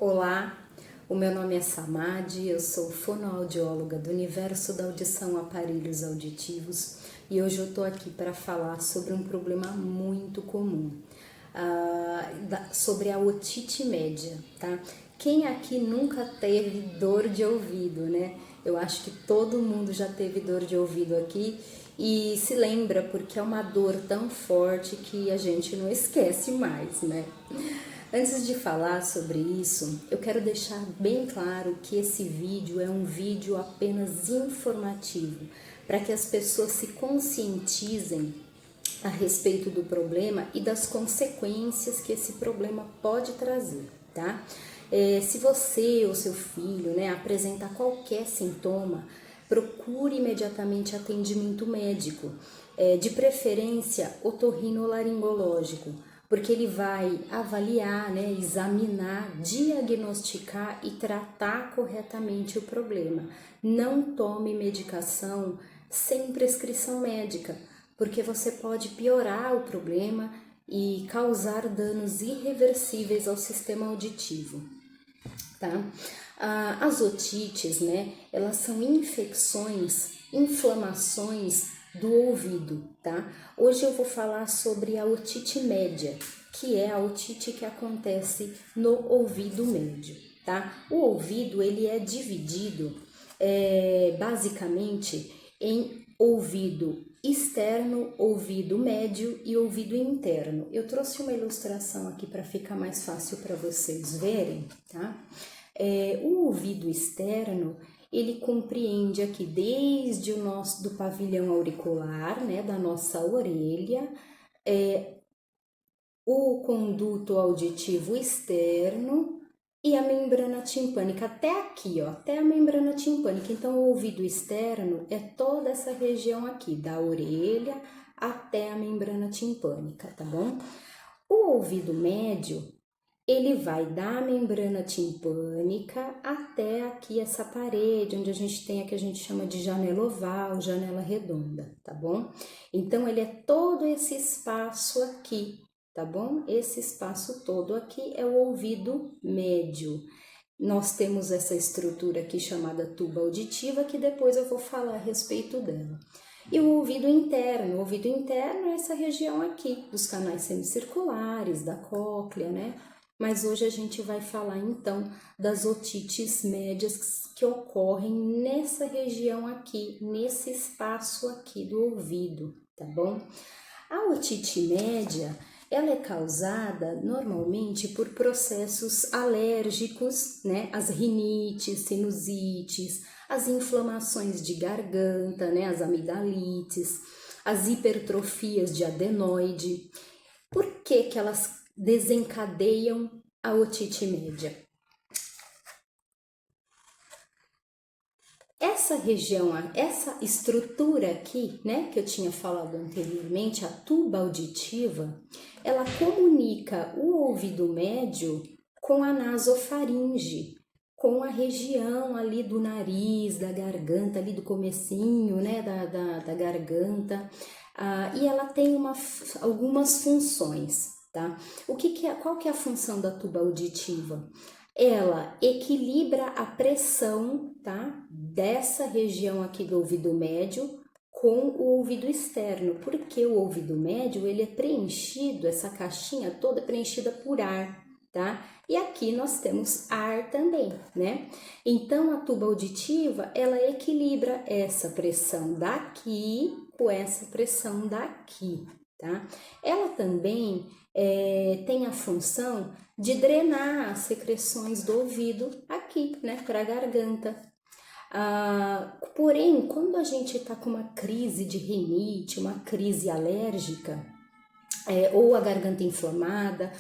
Olá, o meu nome é Samadi, eu sou fonoaudióloga do universo da audição aparelhos auditivos e hoje eu tô aqui para falar sobre um problema muito comum, sobre a otite média, tá? Quem aqui nunca teve dor de ouvido, né? Eu acho que todo mundo já teve dor de ouvido aqui e se lembra porque é uma dor tão forte que a gente não esquece mais, né? Antes de falar sobre isso, eu quero deixar bem claro que esse vídeo é um vídeo apenas informativo, para que as pessoas se conscientizem a respeito do problema e das consequências que esse problema pode trazer, tá? Se você ou seu filho, né, apresentar qualquer sintoma, procure imediatamente atendimento médico, de preferência otorrinolaringológico, porque ele vai avaliar, né, examinar, diagnosticar e tratar corretamente o problema. Não tome medicação sem prescrição médica, porque você pode piorar o problema e causar danos irreversíveis ao sistema auditivo, tá? As otites, né, elas são infecções, inflamações do ouvido, tá? Hoje eu vou falar sobre a otite média, que é a otite que acontece no ouvido médio, tá? O ouvido, ele é dividido basicamente em ouvido externo, ouvido médio e ouvido interno. Eu trouxe uma ilustração aqui para ficar mais fácil para vocês verem, tá? O ouvido externo, ele compreende aqui desde do pavilhão auricular, né, da nossa orelha, o conduto auditivo externo e a membrana timpânica, até aqui, ó, até a membrana timpânica. Então, o ouvido externo é toda essa região aqui, da orelha até a membrana timpânica, tá bom? O ouvido médio, ele vai da membrana timpânica até aqui essa parede, onde a gente tem a que a gente chama de janela oval, janela redonda, tá bom? Então, ele é todo esse espaço aqui, tá bom? Esse espaço todo aqui é o ouvido médio. Nós temos essa estrutura aqui chamada tuba auditiva, que depois eu vou falar a respeito dela. E o ouvido interno é essa região aqui, dos canais semicirculares, da cóclea, né? Mas hoje a gente vai falar então das otites médias que ocorrem nessa região aqui, nesse espaço aqui do ouvido, tá bom? A otite média, ela é causada normalmente por processos alérgicos, né? As rinites, sinusites, as inflamações de garganta, né? As amigdalites, as hipertrofias de adenoide. Por que que elas desencadeiam a otite média? Essa região, essa estrutura aqui, né, que eu tinha falado anteriormente, a tuba auditiva, ela comunica o ouvido médio com a nasofaringe, com a região ali do nariz, da garganta, ali do comecinho, né, da garganta, e ela tem algumas funções, tá? Qual que é a função da tuba auditiva? Ela equilibra a pressão, tá, dessa região aqui do ouvido médio com o ouvido externo, porque o ouvido médio, ele é preenchido, essa caixinha toda é preenchida por ar, tá? E aqui nós temos ar também, né? Então, a tuba auditiva, ela equilibra essa pressão daqui com essa pressão daqui, tá? Ela também tem a função de drenar as secreções do ouvido aqui, né, para a garganta. Porém, quando a gente está com uma crise de rinite, uma crise alérgica, ou a garganta inflamada,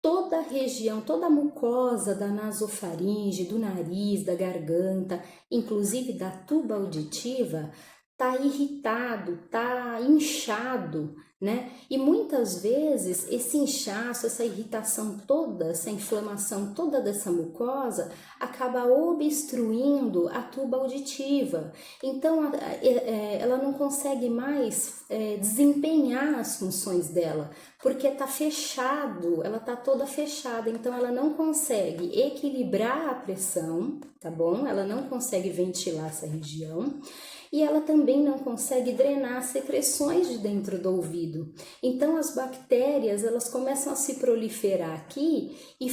toda a região, toda a mucosa da nasofaringe, do nariz, da garganta, inclusive da tuba auditiva, tá irritado, tá inchado, né? E muitas vezes esse inchaço, essa irritação toda, essa inflamação toda dessa mucosa acaba obstruindo a tuba auditiva. Então ela não consegue mais desempenhar as funções dela, porque tá fechado, ela tá toda fechada, então ela não consegue equilibrar a pressão, tá bom? Ela não consegue ventilar essa região. E ela também não consegue drenar as secreções de dentro do ouvido. Então as bactérias elas começam a se proliferar aqui e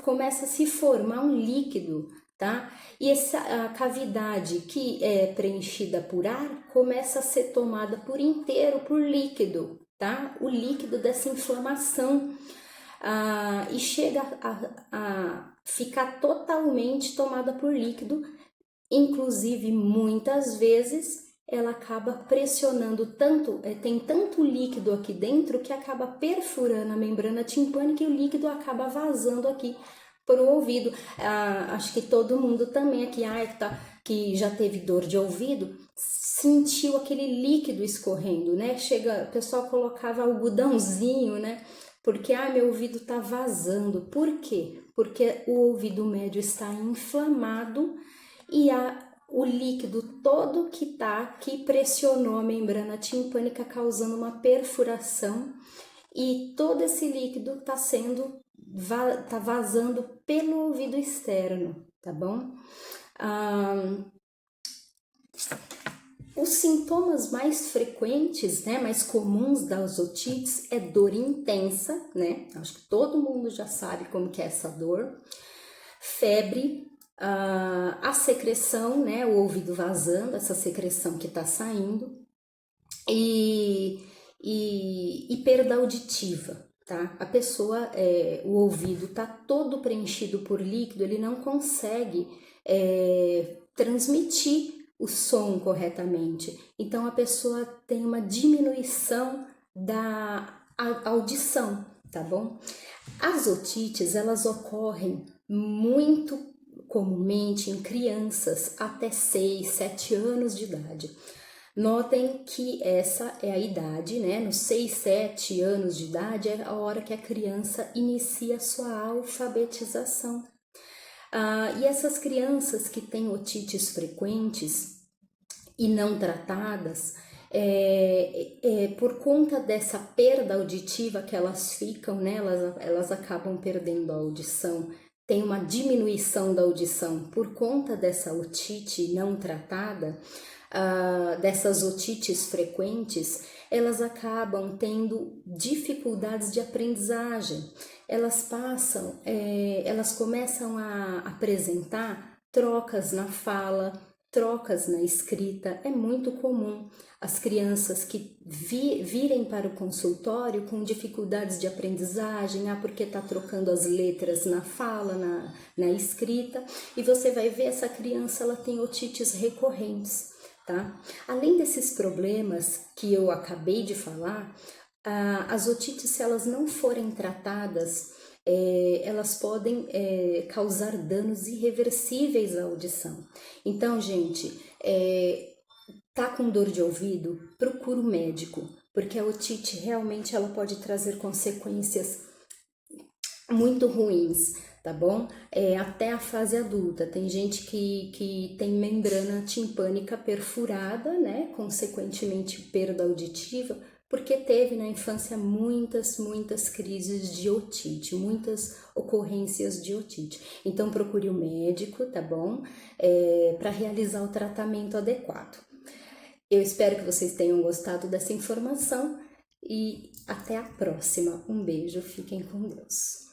começa a se formar um líquido, tá? E a cavidade que é preenchida por ar começa a ser tomada por inteiro por líquido, tá? O líquido dessa inflamação. E chega a ficar totalmente tomada por líquido. Inclusive, muitas vezes ela acaba pressionando tanto, tem tanto líquido aqui dentro que acaba perfurando a membrana timpânica e o líquido acaba vazando aqui para o ouvido. Acho que todo mundo também aqui que já teve dor de ouvido sentiu aquele líquido escorrendo, né? O pessoal colocava algodãozinho, né? Porque meu ouvido tá vazando. Por quê? Porque o ouvido médio está inflamado e o líquido todo que pressionou a membrana timpânica, causando uma perfuração, e todo esse líquido tá vazando pelo ouvido externo, tá bom? Os sintomas mais frequentes, né, mais comuns das otites é dor intensa, né? Acho que todo mundo já sabe como que é essa dor. Febre, a secreção, né, o ouvido vazando, essa secreção que está saindo, e perda auditiva, tá? A pessoa, o ouvido está todo preenchido por líquido, ele não consegue transmitir o som corretamente, então a pessoa tem uma diminuição da audição, tá bom? As otites, elas ocorrem muito comumente em crianças até 6, 7 anos de idade. Notem que essa é a idade, né? Nos 6, 7 anos de idade é a hora que a criança inicia a sua alfabetização. E essas crianças que têm otites frequentes e não tratadas, por conta dessa perda auditiva que elas ficam, né, elas acabam perdendo a audição, tem uma diminuição da audição por conta dessa otite não tratada, dessas otites frequentes, elas acabam tendo dificuldades de aprendizagem, elas começam a apresentar trocas na fala, trocas na escrita. É muito comum as crianças que virem para o consultório com dificuldades de aprendizagem, porque está trocando as letras na fala, na escrita, e você vai ver essa criança, ela tem otites recorrentes, tá? Além desses problemas que eu acabei de falar, as otites, se elas não forem tratadas, elas podem causar danos irreversíveis à audição. Então, gente, tá com dor de ouvido? Procura o médico, porque a otite realmente ela pode trazer consequências muito ruins, tá bom? Até a fase adulta. Tem gente que tem membrana timpânica perfurada, né? Consequentemente, perda auditiva, porque teve na infância muitas crises de otite, muitas ocorrências de otite. Então, procure o médico, tá bom? Para realizar o tratamento adequado. Eu espero que vocês tenham gostado dessa informação e até a próxima. Um beijo, fiquem com Deus.